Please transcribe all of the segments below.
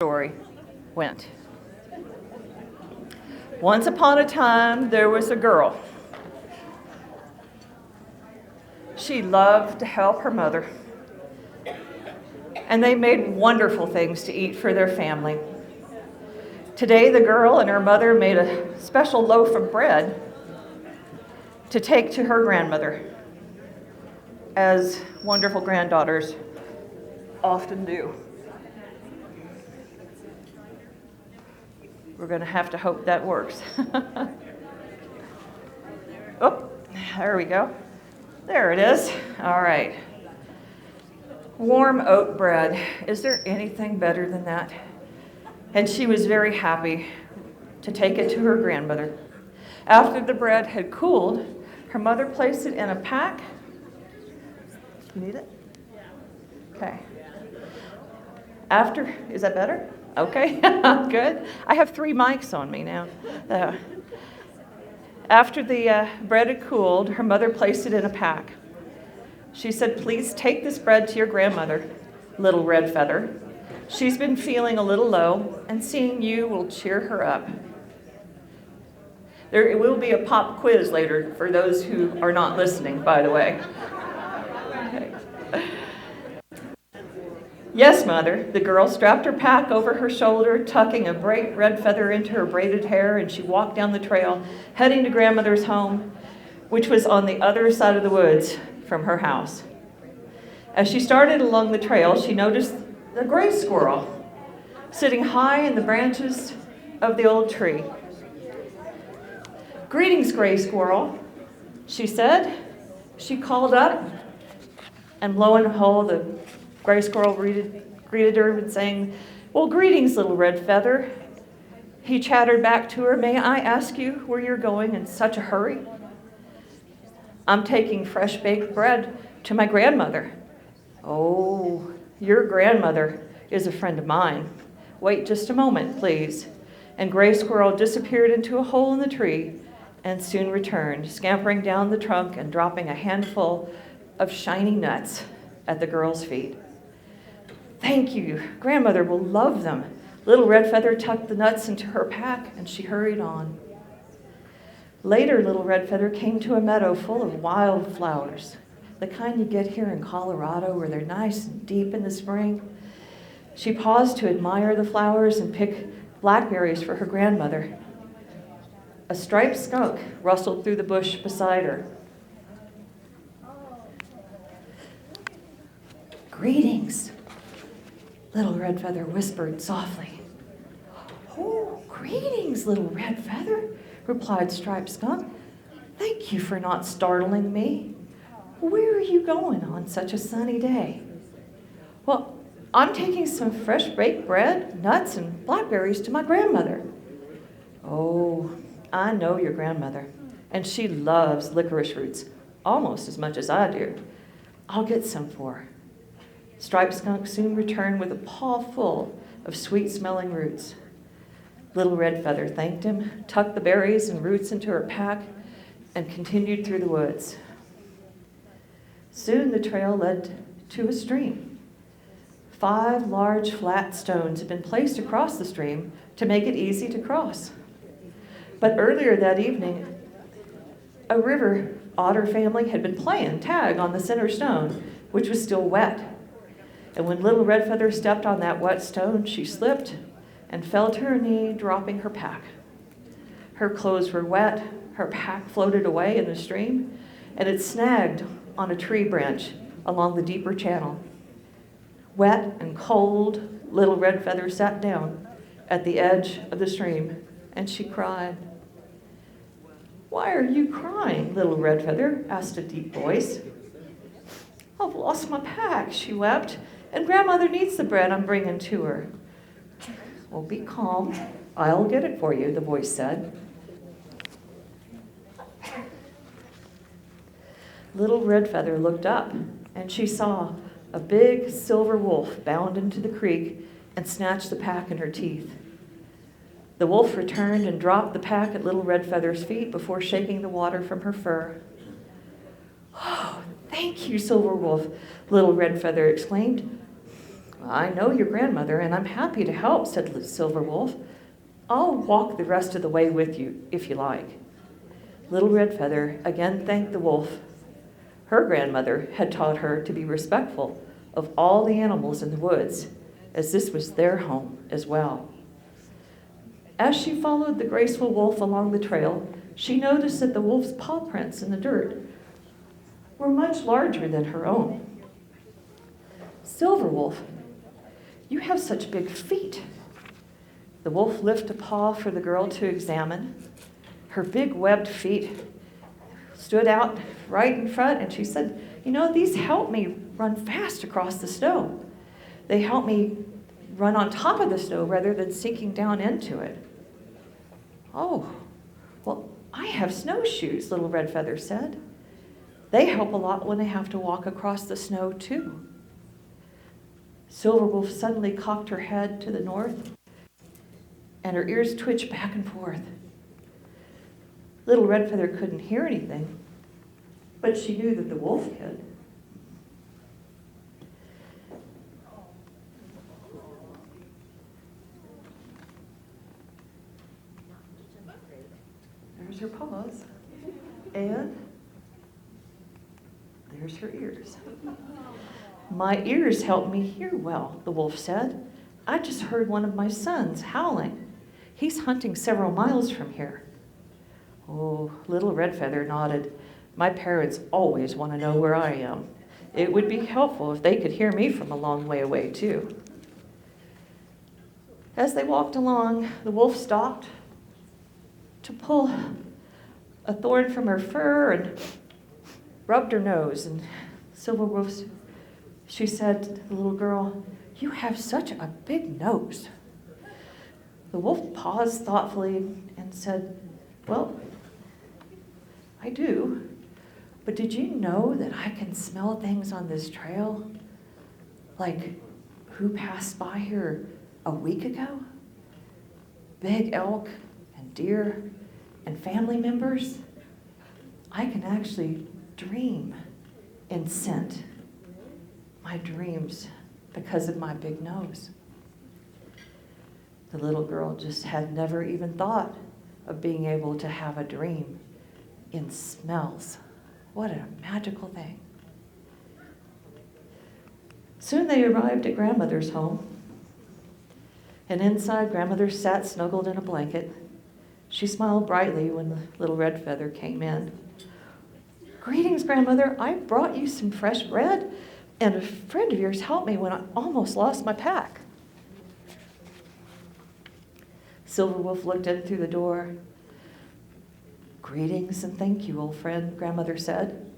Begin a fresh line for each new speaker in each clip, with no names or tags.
Story went. Once upon a time, there was a girl. She loved to help her mother, and they made wonderful things to eat for their family. Today, the girl and her mother made a special loaf of bread to take to her grandmother, as wonderful granddaughters often do. We're going to have to hope that works. Oh, there we go. There it is. All right. Warm oat bread. Is there anything better than that? And she was very happy to take it to her grandmother. After the bread had cooled, her mother placed it in a pack. You need it? Okay. Is that better? Okay, good. I have 3 mics on me now. After the bread had cooled, her mother placed it in a pack. She said, "Please take this bread to your grandmother, Little Red Feather. She's been feeling a little low, and seeing you will cheer her up." There will be a pop quiz later for those who are not listening, by the way. Okay. "Yes, Mother." The girl strapped her pack over her shoulder, tucking a bright red feather into her braided hair, and she walked down the trail, heading to grandmother's home, which was on the other side of the woods from her house. As she started along the trail, she noticed the gray squirrel sitting high in the branches of the old tree. "Greetings, Gray Squirrel," she said. She called up, and lo and behold, the Gray Squirrel greeted her with saying, "Well, greetings, Little Red Feather." He chattered back to her, "May I ask you where you're going in such a hurry?" "I'm taking fresh baked bread to my grandmother." "Oh, your grandmother is a friend of mine. Wait just a moment, please." And Gray Squirrel disappeared into a hole in the tree and soon returned, scampering down the trunk and dropping a handful of shiny nuts at the girl's feet. "Thank you. Grandmother will love them." Little Red Feather tucked the nuts into her pack, and she hurried on. Later, Little Red Feather came to a meadow full of wild flowers, the kind you get here in Colorado where they're nice and deep in the spring. She paused to admire the flowers and pick blackberries for her grandmother. A striped skunk rustled through the bush beside her. "Greetings," Little Red Feather whispered softly. "Oh, greetings, Little Red Feather," replied Striped Skunk. "Thank you for not startling me. Where are you going on such a sunny day?" "Well, I'm taking some fresh baked bread, nuts, and blackberries to my grandmother." "Oh, I know your grandmother, and she loves licorice roots almost as much as I do. I'll get some for her." Striped Skunk soon returned with a paw full of sweet-smelling roots. Little Red Feather thanked him, tucked the berries and roots into her pack, and continued through the woods. Soon the trail led to a stream. 5 large flat stones had been placed across the stream to make it easy to cross. But earlier that evening, a river otter family had been playing tag on the center stone, which was still wet. And when Little Red Feather stepped on that wet stone, she slipped and fell to her knee, dropping her pack. Her clothes were wet, her pack floated away in the stream, and it snagged on a tree branch along the deeper channel. Wet and cold, Little Red Feather sat down at the edge of the stream, and she cried. "Why are you crying, Little Red Feather?" asked a deep voice. "I've lost my pack," she wept, "and Grandmother needs the bread I'm bringing to her." "Well, be calm. I'll get it for you," the voice said. Little Red Feather looked up, and she saw a big silver wolf bound into the creek and snatched the pack in her teeth. The wolf returned and dropped the pack at Little Red Feather's feet before shaking the water from her fur. "Oh, thank you, Silver Wolf," Little Red Feather exclaimed. I know your grandmother, and I'm happy to help, said Silver Wolf. I'll walk the rest of the way with you, if you like. Little Red Feather again thanked the wolf. Her grandmother had taught her to be respectful of all the animals in the woods, as this was their home as well. As she followed the graceful wolf along the trail, she noticed that the wolf's paw prints in the dirt were much larger than her own. Silver Wolf, you have such big feet. The wolf lifted a paw for the girl to examine. Her big webbed feet stood out right in front, and she said, these help me run fast across the snow. They help me run on top of the snow rather than sinking down into it. Oh, well, I have snowshoes, Little Red Feather said. They help a lot when they have to walk across the snow, too. Silver Wolf suddenly cocked her head to the north, and her ears twitched back and forth. Little Red Feather couldn't hear anything, but she knew that the wolf could. There's her paws, and there's her ears. My ears help me hear well, the wolf said. I just heard one of my sons howling. He's hunting several miles from here. Oh, Little Red Feather nodded. My parents always want to know where I am. It would be helpful if they could hear me from a long way away, too. As they walked along, the wolf stopped to pull a thorn from her fur and rubbed her nose. And Silver Wolf, she said to the little girl, you have such a big nose. The wolf paused thoughtfully and said, well, I do, but did you know that I can smell things on this trail? Like who passed by here a week ago? Big elk and deer and family members? I can actually dream in scent. My dreams because of my big nose. The little girl just had never even thought of being able to have a dream in smells. What a magical thing. Soon they arrived at Grandmother's home, and inside Grandmother sat snuggled in a blanket. She smiled brightly when the Little Red Feather came in. Greetings, Grandmother. I brought you some fresh bread, and a friend of yours helped me when I almost lost my pack. Silver Wolf looked in through the door. Greetings and thank you, old friend, Grandmother said.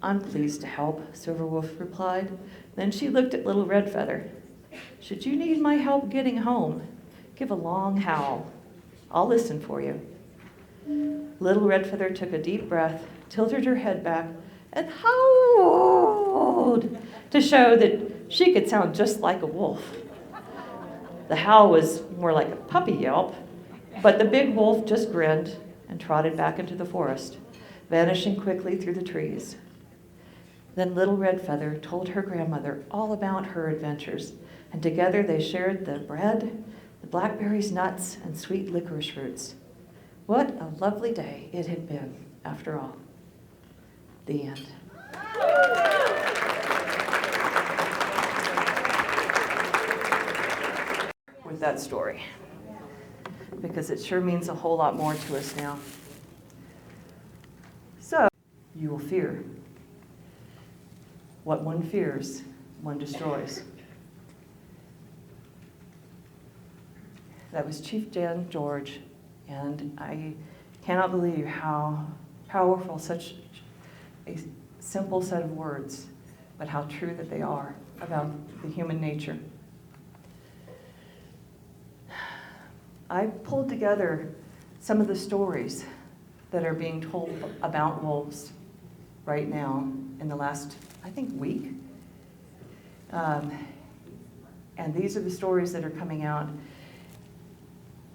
I'm pleased to help, Silver Wolf replied. Then she looked at Little Red Feather. Should you need my help getting home, give a long howl. I'll listen for you. Little Red Feather took a deep breath, tilted her head back, and howled to show that she could sound just like a wolf. The howl was more like a puppy yelp, but the big wolf just grinned and trotted back into the forest, vanishing quickly through the trees. Then Little Red Feather told her grandmother all about her adventures, and together they shared the bread, the blackberries, nuts, and sweet licorice roots. What a lovely day it had been, after all. The end. With that story, because it sure means a whole lot more to us now. So, you will fear. What one fears, one destroys. That was Chief Dan George, and I cannot believe how powerful such a simple set of words, but how true that they are about the human nature. I pulled together some of the stories that are being told about wolves right now in the last, I think, week. And these are the stories that are coming out.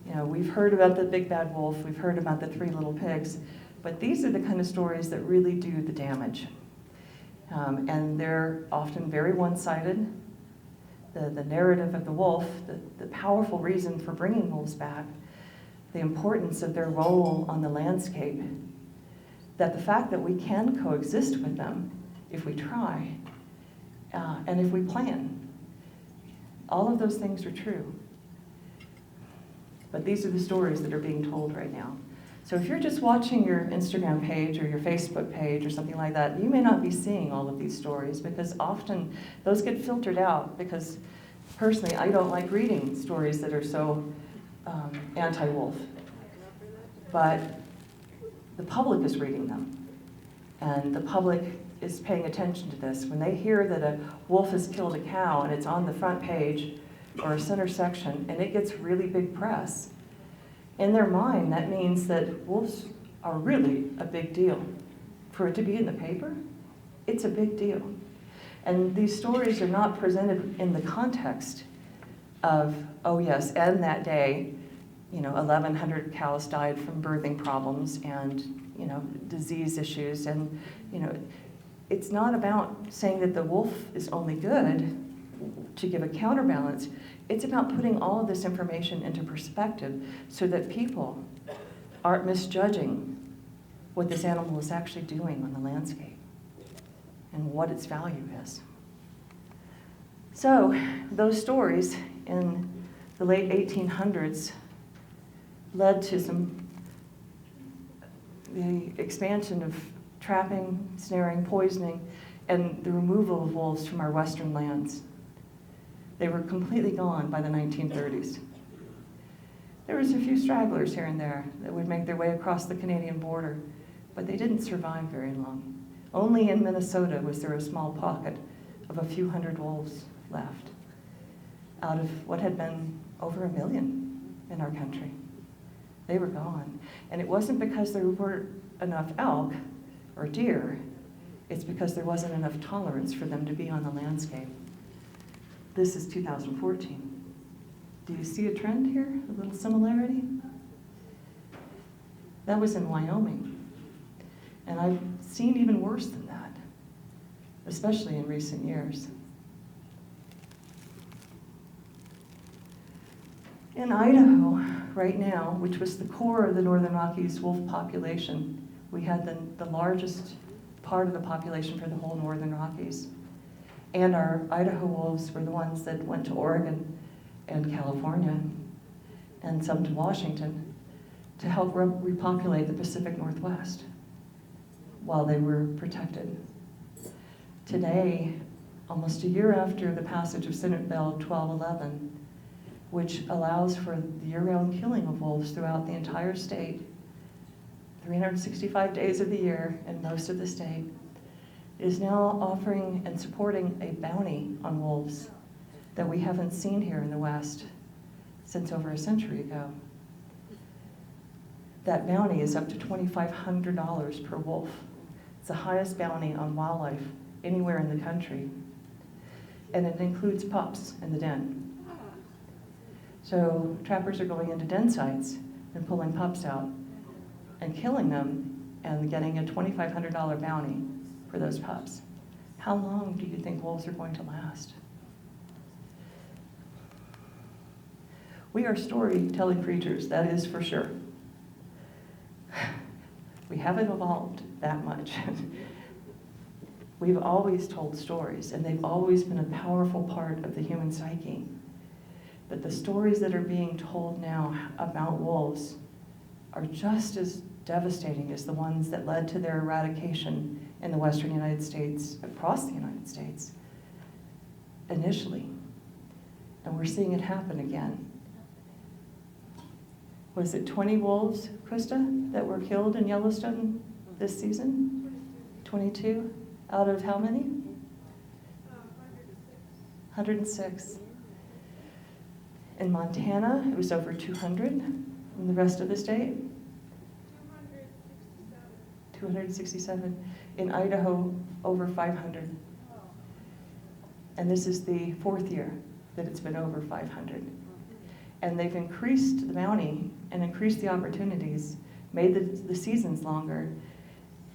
You know, we've heard about the big bad wolf, we've heard about the three little pigs, but these are the kind of stories that really do the damage. And they're often very one-sided. the narrative of the wolf, the powerful reason for bringing wolves back, the importance of their role on the landscape, that the fact that we can coexist with them if we try, and if we plan. All of those things are true. But these are the stories that are being told right now. So if you're just watching your Instagram page or your Facebook page or something like that, you may not be seeing all of these stories, because often those get filtered out, because personally I don't like reading stories that are so anti-wolf. But the public is reading them, and the public is paying attention to this. When they hear that a wolf has killed a cow and it's on the front page or a center section and it gets really big press, in their mind that means that wolves are really a big deal. For it to be in the paper, it's a big deal. And these stories are not presented in the context of, oh yes, and that day, 1,100 cows died from birthing problems and, disease issues. And, it's not about saying that the wolf is only good to give a counterbalance. It's about putting all of this information into perspective so that people aren't misjudging what this animal is actually doing on the landscape and what its value is. So those stories in the late 1800s led to the expansion of trapping, snaring, poisoning, and the removal of wolves from our western lands. They were completely gone by the 1930s. There was a few stragglers here and there that would make their way across the Canadian border, but they didn't survive very long. Only in Minnesota was there a small pocket of a few hundred wolves left, out of what had been over 1 million in our country. They were gone. And it wasn't because there weren't enough elk or deer, it's because there wasn't enough tolerance for them to be on the landscape. This is 2014. Do you see a trend here, a little similarity? That was in Wyoming. And I've seen even worse than that, especially in recent years. In Idaho, right now, which was the core of the Northern Rockies wolf population, we had the largest part of the population for the whole Northern Rockies. And our Idaho wolves were the ones that went to Oregon and California, and some to Washington, to help repopulate the Pacific Northwest while they were protected. Today, almost a year after the passage of Senate Bill 1211, which allows for the year-round killing of wolves throughout the entire state, 365 days of the year in most of the state, is now offering and supporting a bounty on wolves that we haven't seen here in the West since over a century ago. That bounty is up to $2,500 per wolf. It's the highest bounty on wildlife anywhere in the country. And it includes pups in the den. So trappers are going into den sites and pulling pups out and killing them and getting a $2,500 bounty for those pups. How long do you think wolves are going to last? We are storytelling creatures, that is for sure. We haven't evolved that much. We've always told stories, and they've always been a powerful part of the human psyche. But the stories that are being told now about wolves are just as devastating as the ones that led to their eradication in the Western United States, across the United States, initially. And we're seeing it happen again. Was it 20 wolves, Krista, that were killed in Yellowstone this season? 22 out of how many? 106. In Montana, it was over 200. In the rest of the state? 267. In Idaho, over 500. And this is the 4th year that it's been over 500. And they've increased the bounty and increased the opportunities, made the seasons longer.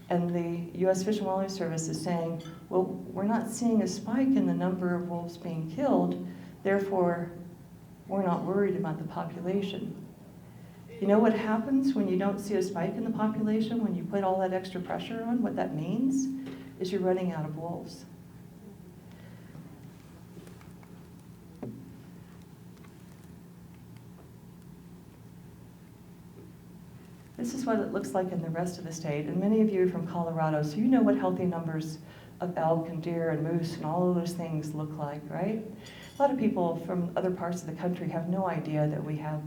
And the U.S. Fish and Wildlife Service is saying, well, we're not seeing a spike in the number of wolves being killed, Therefore, we're not worried about the population. You know what happens when you don't see a spike in the population, when you put all that extra pressure on? What that means is you're running out of wolves. This is what it looks like in the rest of the state, and many of you are from Colorado, so you know what healthy numbers of elk and deer and moose and all of those things look like, right? A lot of people from other parts of the country have no idea that we have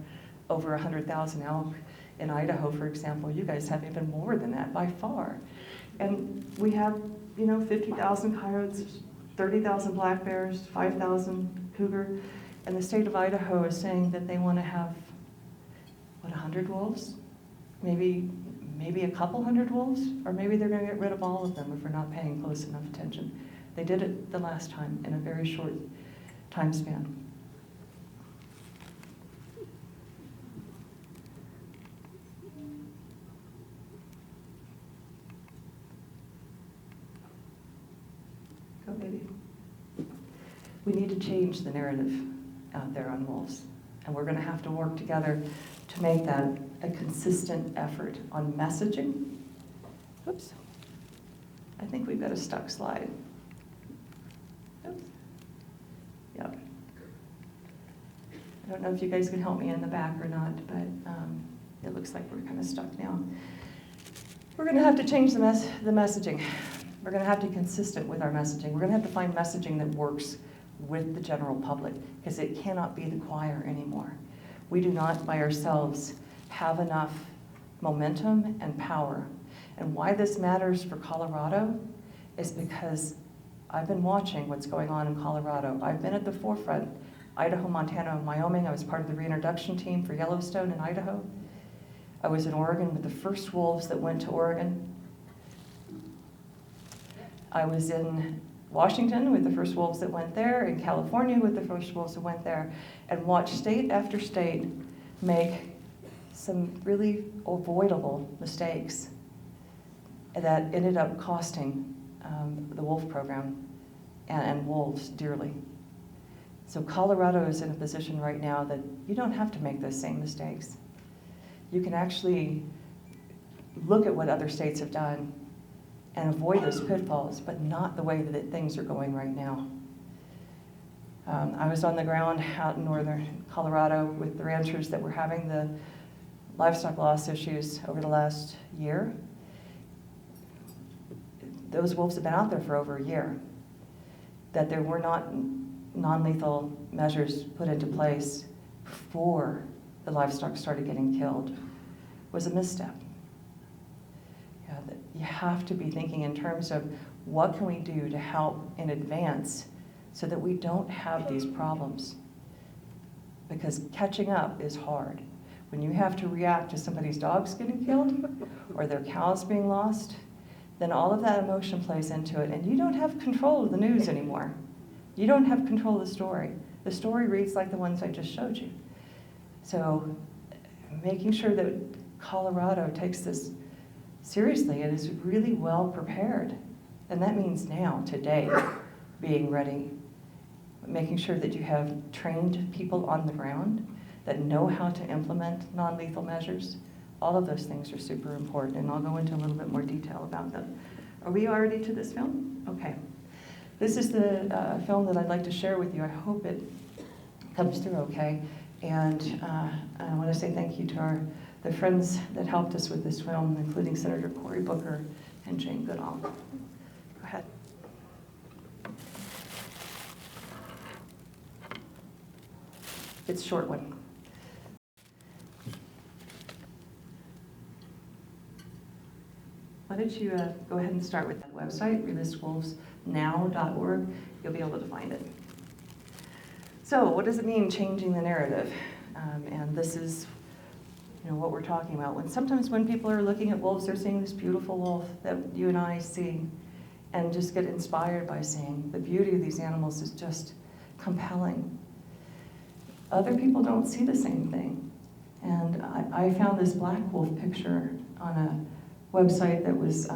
over 100,000 elk in Idaho, for example. You guys have even more than that by far. And we have, 50,000 coyotes, 30,000 black bears, 5,000 cougar, and the state of Idaho is saying that they want to have, 100 wolves? Maybe a couple hundred wolves, or maybe they're going to get rid of all of them if we're not paying close enough attention. They did it the last time in a very short time span. Go, baby. We need to change the narrative out there on wolves, and we're going to have to work together to make that a consistent effort on messaging. Oops. I think we've got a stuck slide. Oops. Yep. I don't know if you guys can help me in the back or not, but it looks like we're kind of stuck now. We're going to have to change the messaging. We're going to have to be consistent with our messaging. We're going to have to find messaging that works with the general public, because it cannot be the choir anymore. We do not, by ourselves, have enough momentum and power. And why this matters for Colorado is because I've been watching what's going on in Colorado. I've been at the forefront, Idaho, Montana, and Wyoming. I was part of the reintroduction team for Yellowstone in Idaho. I was in Oregon with the first wolves that went to Oregon. I was in Washington with the first wolves that went there, in California with the first wolves that went there, and watched state after state make some really avoidable mistakes that ended up costing the wolf program and wolves dearly. So Colorado is in a position right now that you don't have to make those same mistakes. You can actually look at what other states have done and avoid those pitfalls, but not the way that things are going right now. I was on the ground out in northern Colorado with the ranchers that were having the livestock loss issues over the last year. Those wolves have been out there for over a year. That there were not non-lethal measures put into place before the livestock started getting killed was a misstep. You have to be thinking in terms of what can we do to help in advance so that we don't have these problems. Because catching up is hard. When you have to react to somebody's dogs getting killed or their cows being lost, then all of that emotion plays into it, and you don't have control of the news anymore. You don't have control of the story. The story reads like the ones I just showed you. So making sure that Colorado takes this seriously and is really well prepared. And that means now, today, being ready. Making sure that you have trained people on the ground that know how to implement non-lethal measures. All of those things are super important, and I'll go into a little bit more detail about them. Are we already to this film? Okay. This is the film that I'd like to share with you. I hope it comes through okay. And I want to say thank you to the friends that helped us with this film, including Senator Cory Booker and Jane Goodall. Go ahead. It's a short one. Why don't you go ahead and start with that website, releasewolvesnow.org. You'll be able to find it. So what does it mean, changing the narrative? And this is what we're talking about. Sometimes when people are looking at wolves, they're seeing this beautiful wolf that you and I see and just get inspired by seeing. The beauty of these animals is just compelling. Other people don't see the same thing. And I found this black wolf picture on a website that was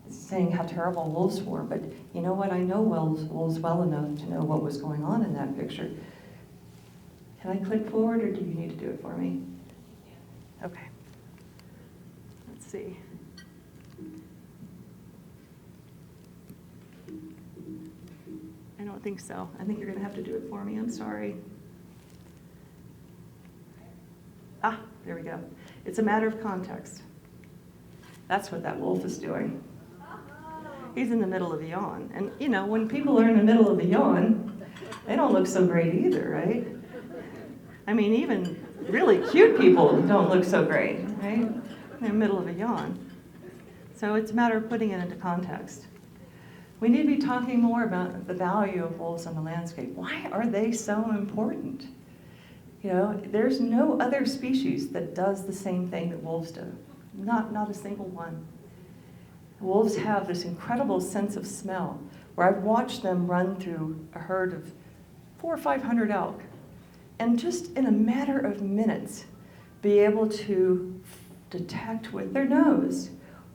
saying how terrible wolves were, but you know what? I know wolves well enough to know what was going on in that picture. Can I click forward, or do you need to do it for me? Okay. Let's see. I don't think so. I think you're going to have to do it for me. I'm sorry. Ah, there we go. It's a matter of context. That's what that wolf is doing. He's in the middle of a yawn. And, you know, when people are in the middle of a yawn, they don't look so great either, right? I mean, even really cute people don't look so great, right? In the middle of a yawn. So it's a matter of putting it into context. We need to be talking more about the value of wolves on the landscape. Why are they so important? You know, there's no other species that does the same thing that wolves do. Not a single one. Wolves have this incredible sense of smell, where I've watched them run through a herd of 400 or 500 elk, and just in a matter of minutes, be able to detect with their nose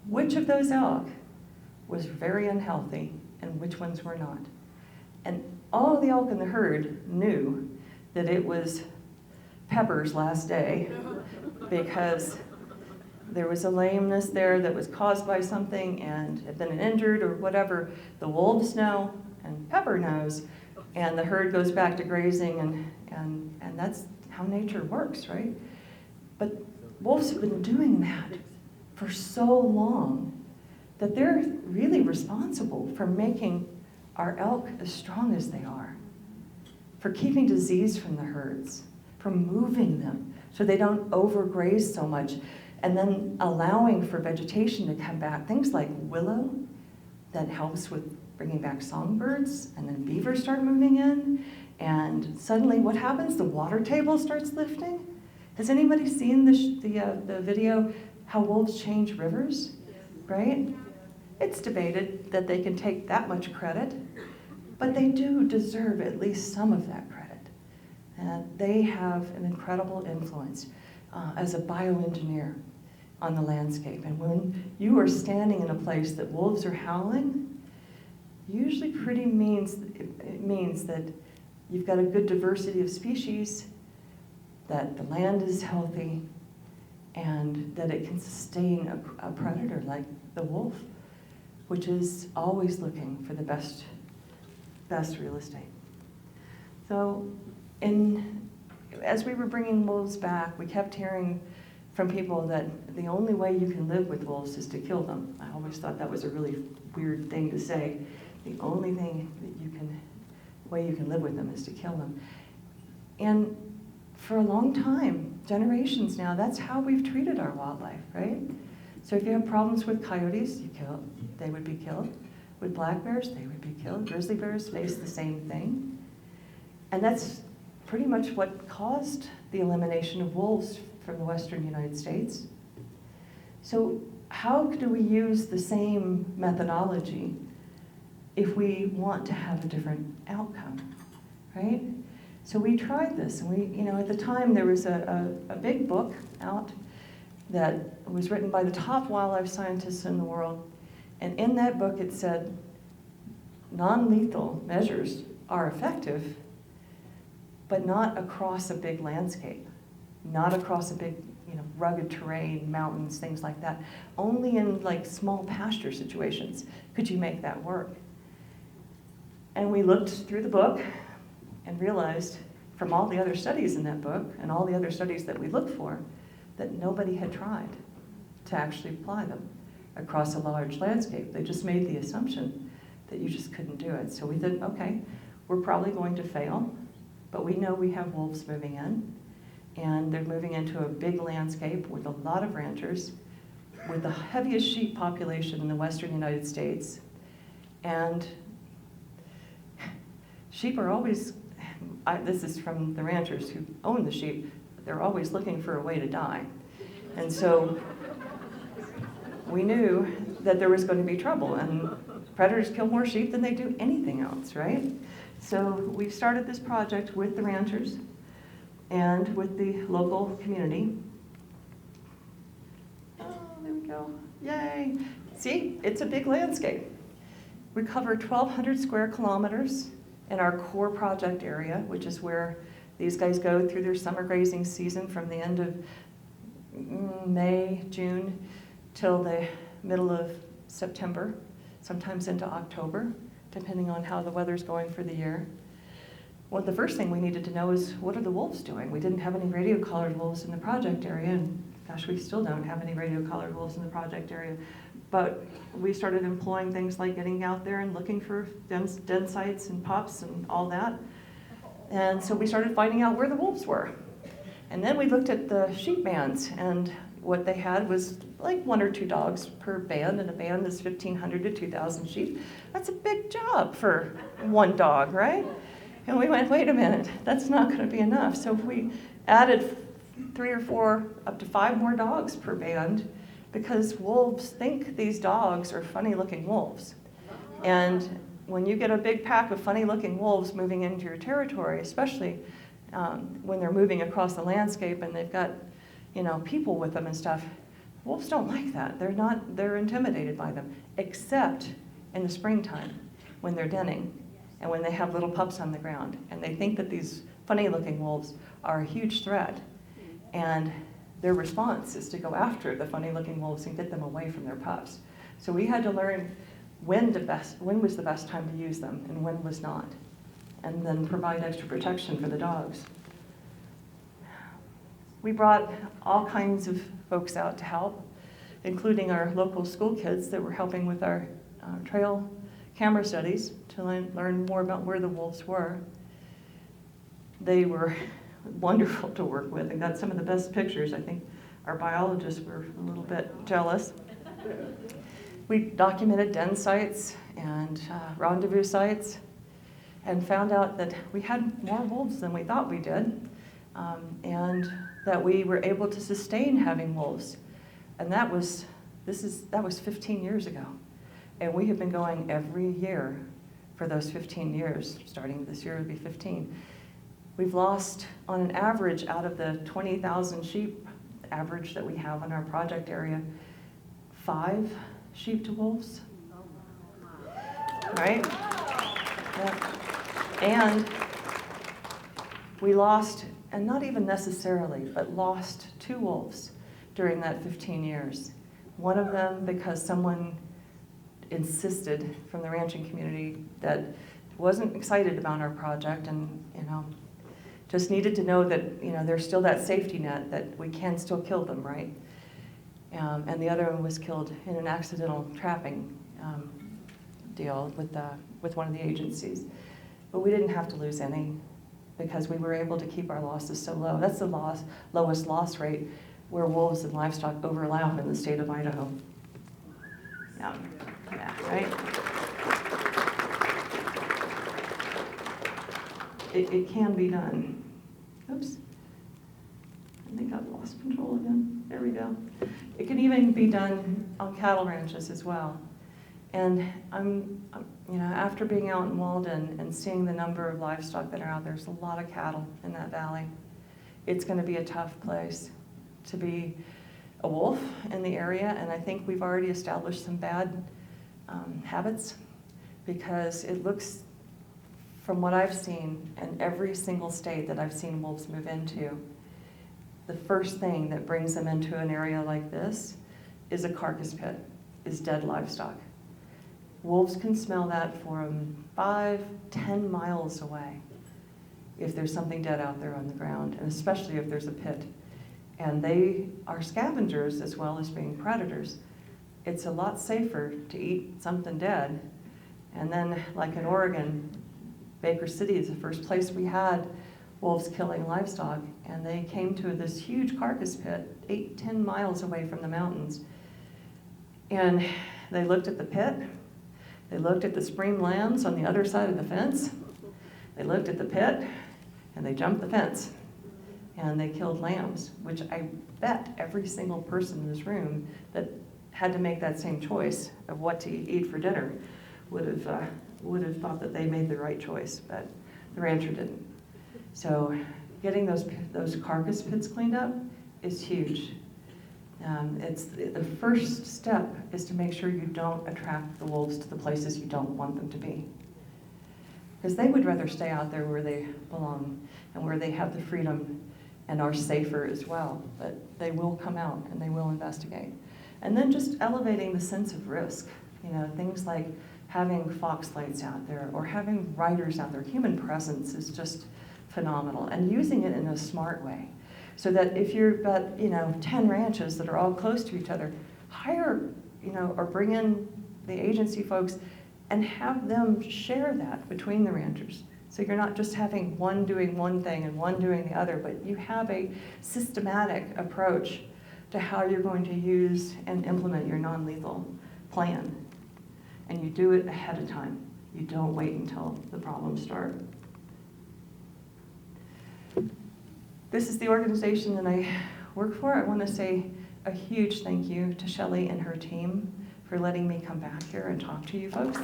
which of those elk was very unhealthy and which ones were not. And all of the elk in the herd knew that it was Pepper's last day, because there was a lameness there that was caused by something and had been injured or whatever. The wolves know, and Pepper knows, and the herd goes back to grazing, and that's how nature works, right? But wolves have been doing that for so long that they're really responsible for making our elk as strong as they are, for keeping disease from the herds, for moving them so they don't overgraze so much, and then allowing for vegetation to come back. Things like willow that helps with bringing back songbirds, and then beavers start moving in, and suddenly what happens? The water table starts lifting. Has anybody seen the video, how wolves change rivers, right? It's debated that they can take that much credit, but they do deserve at least some of that credit. And they have an incredible influence as a bioengineer on the landscape. And when you are standing in a place that wolves are howling, usually it means that you've got a good diversity of species, that the land is healthy, and that it can sustain a predator like the wolf, which is always looking for the best real estate. So as we were bringing wolves back, we kept hearing from people that the only way you can live with wolves is to kill them. I always thought that was a really weird thing to say. The only way you can live with them is to kill them. And for a long time, generations now, that's how we've treated our wildlife, right? So if you have problems with coyotes, they would be killed. With black bears, they would be killed. Grizzly bears face the same thing. And that's pretty much what caused the elimination of wolves from the western United States. So how do we use the same methodology if we want to have a different outcome, right? So we tried this, and at the time there was a big book out that was written by the top wildlife scientists in the world, and in that book it said non-lethal measures are effective, but not across a big landscape, not across a big, rugged terrain, mountains, things like that. Only in like small pasture situations could you make that work. And we looked through the book and realized from all the other studies in that book and all the other studies that we looked for, that nobody had tried to actually apply them across a large landscape. They just made the assumption that you just couldn't do it. So we thought, okay, we're probably going to fail, but we know we have wolves moving in, and they're moving into a big landscape with a lot of ranchers, with the heaviest sheep population in the western United States. And sheep are always, this is from the ranchers who own the sheep, they're always looking for a way to die. And so we knew that there was going to be trouble, and predators kill more sheep than they do anything else, right? So we started this project with the ranchers and with the local community. Oh, there we go. Yay. See, it's a big landscape. We cover 1,200 square kilometers in our core project area, which is where These guys go through their summer grazing season from the end of May, June, till the middle of September, sometimes into October, depending on how the weather's going for the year. Well, the first thing we needed to know is, what are the wolves doing? We didn't have any radio-collared wolves in the project area, and gosh, we still don't have any radio-collared wolves in the project area. But we started employing things like getting out there and looking for den sites and pups and all that. And so we started finding out where the wolves were. And then we looked at the sheep bands, and what they had was like 1 or 2 dogs per band, and a band is 1,500 to 2,000 sheep. That's a big job for 1 dog, right? And we went, wait a minute, that's not going to be enough. So we added 3 or 4, up to 5 more dogs per band, because wolves think these dogs are funny-looking wolves. And when you get a big pack of funny-looking wolves moving into your territory, especially when they're moving across the landscape and they've got, people with them and stuff, wolves don't like that. They're intimidated by them, except in the springtime when they're denning and when they have little pups on the ground. And they think that these funny-looking wolves are a huge threat. And their response is to go after the funny-looking wolves and get them away from their pups. So we had to learn when was the best time to use them and when was not, and then provide extra protection for the dogs. We brought all kinds of folks out to help, including our local school kids that were helping with our trail camera studies to learn more about where the wolves were. They were wonderful to work with and got some of the best pictures. I think our biologists were a little bit jealous. We documented den sites and rendezvous sites and found out that we had more wolves than we thought we did, and that we were able to sustain having wolves. And that was 15 years ago. And we have been going every year for those 15 years. Starting this year, it'll be 15. We've lost, on an average, out of the 20,000 sheep average that we have in our project area, 5 sheep to wolves. Right? Yeah. And we lost, and not even necessarily, but lost 2 wolves during that 15 years. One of them because someone insisted from the ranching community that wasn't excited about our project and, just needed to know that, there's still that safety net that we can still kill them, right? And the other one was killed in an accidental trapping deal with one of the agencies. But we didn't have to lose any because we were able to keep our losses so low. That's the lowest loss rate where wolves and livestock overlap in the state of Idaho. Yeah, right? It can be done. Oops. I think I've lost control again. There we go. It can even be done on cattle ranches as well. And after being out in Walden and seeing the number of livestock that are out there, there's a lot of cattle in that valley. It's going to be a tough place to be a wolf in the area, and I think we've already established some bad habits, because it looks, from what I've seen in every single state that I've seen wolves move into, the first thing that brings them into an area like this is a carcass pit, is dead livestock. Wolves can smell that from 5-10 miles away if there's something dead out there on the ground, and especially if there's a pit. And they are scavengers as well as being predators. It's a lot safer to eat something dead. And then, like in Oregon, Baker City is the first place we had wolves killing livestock, and they came to this huge carcass pit 8-10 miles away from the mountains. And they looked at the pit, they looked at the spring lambs on the other side of the fence, they looked at the pit, and they jumped the fence. And they killed lambs, which I bet every single person in this room that had to make that same choice of what to eat for dinner would have thought that they made the right choice, but the rancher didn't. So getting those carcass pits cleaned up is huge. It's the first step is to make sure you don't attract the wolves to the places you don't want them to be. because they would rather stay out there where they belong and where they have the freedom and are safer as well. But they will come out and they will investigate. And then just elevating the sense of risk. Things like having fox lights out there or having riders out there. Human presence is just phenomenal, and using it in a smart way. So that if you've got 10 ranches that are all close to each other, hire or bring in the agency folks and have them share that between the ranchers. So you're not just having one doing one thing and one doing the other, but you have a systematic approach to how you're going to use and implement your non-lethal plan. And you do it ahead of time. You don't wait until the problems start. This is the organization that I work for. I want to say a huge thank you to Shelley and her team for letting me come back here and talk to you folks.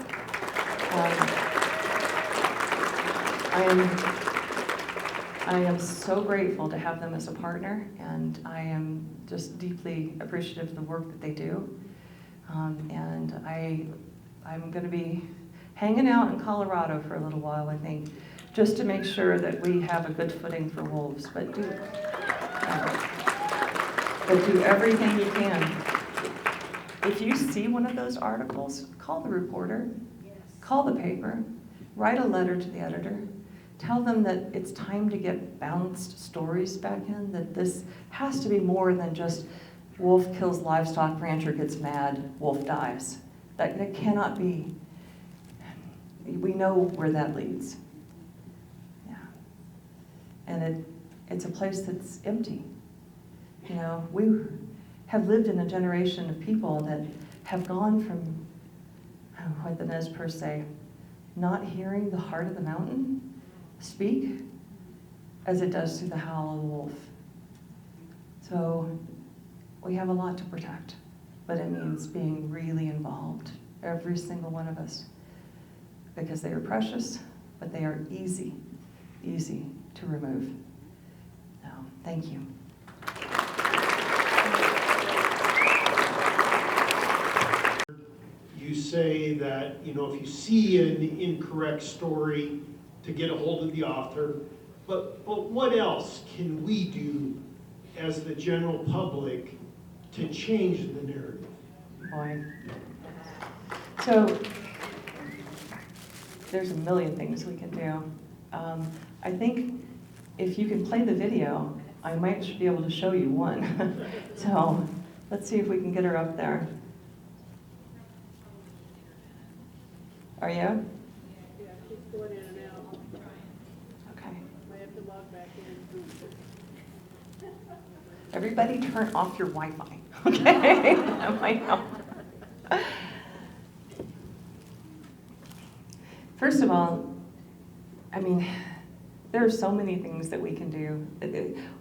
I am so grateful to have them as a partner, and I am just deeply appreciative of the work that they do. And I'm going to be hanging out in Colorado for a little while, I think, just to make sure that we have a good footing for wolves. But do everything you can. If you see one of those articles, call the reporter, call the paper, write a letter to the editor, tell them that it's time to get balanced stories back in, that this has to be more than just wolf kills livestock, rancher gets mad, wolf dies. That cannot be. We know where that leads. Yeah. And it's a place that's empty. We have lived in a generation of people that have gone from, what the Nez Perce say, not hearing the heart of the mountain speak as it does through the howl of the wolf. So we have a lot to protect, but it means being really involved, every single one of us, because they are precious, but they are easy to remove. So, thank you.
You say that, if you see an incorrect story, to get a hold of the author, but what else can we do as the general public to change the narrative?
Boy. So, there's a million things we can do. I think if you can play the video, I might be able to show you one. So, let's see if we can get her up there. Are you?
Yeah, keeps going in and out.
Okay.
Might have to log back in.
Everybody turn off your Wi-Fi, okay? That might help. First of all, there are so many things that we can do.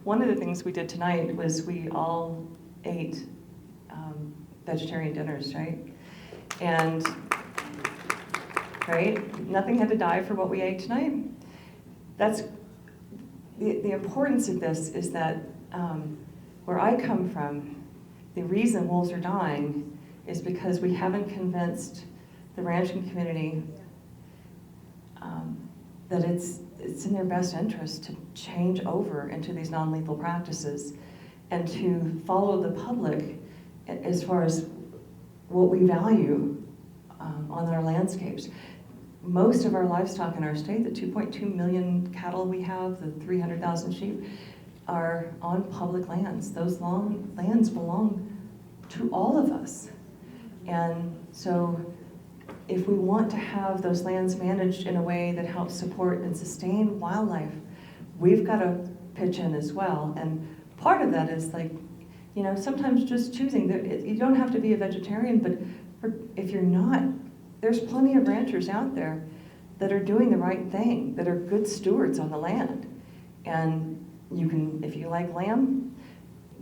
One of the things we did tonight was we all ate vegetarian dinners, right? And nothing had to die for what we ate tonight. That's the importance of this is that where I come from, the reason wolves are dying is because we haven't convinced the ranching community that it's in their best interest to change over into these non-lethal practices and to follow the public as far as what we value on our landscapes. Most of our livestock in our state, the 2.2 million cattle we have, the 300,000 sheep, are on public lands. Those lands belong to all of us. And so if we want to have those lands managed in a way that helps support and sustain wildlife, we've got to pitch in as well. And part of that is sometimes just choosing. You don't have to be a vegetarian, but if you're not, there's plenty of ranchers out there that are doing the right thing, that are good stewards on the land. And you can, if you like lamb,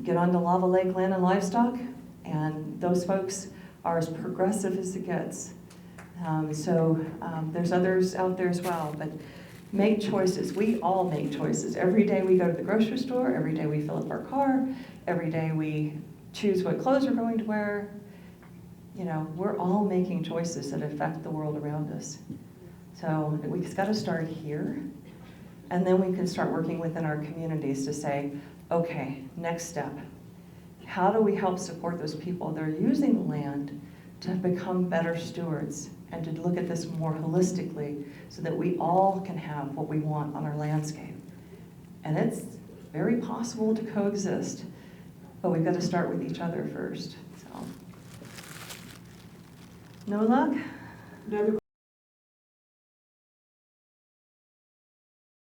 get on to Lava Lake Land and Livestock, and those folks are as progressive as it gets. There's others out there as well, but make choices. We all make choices. Every day we go to the grocery store, every day we fill up our car, every day we choose what clothes we're going to wear. We're all making choices that affect the world around us. So we just gotta start here, and then we can start working within our communities to say, okay, next step. How do we help support those people that are using the land to become better stewards and to look at this more holistically so that we all can have what we want on our landscape? And it's very possible to coexist, but we've got to start with each other first. So, no luck?
Another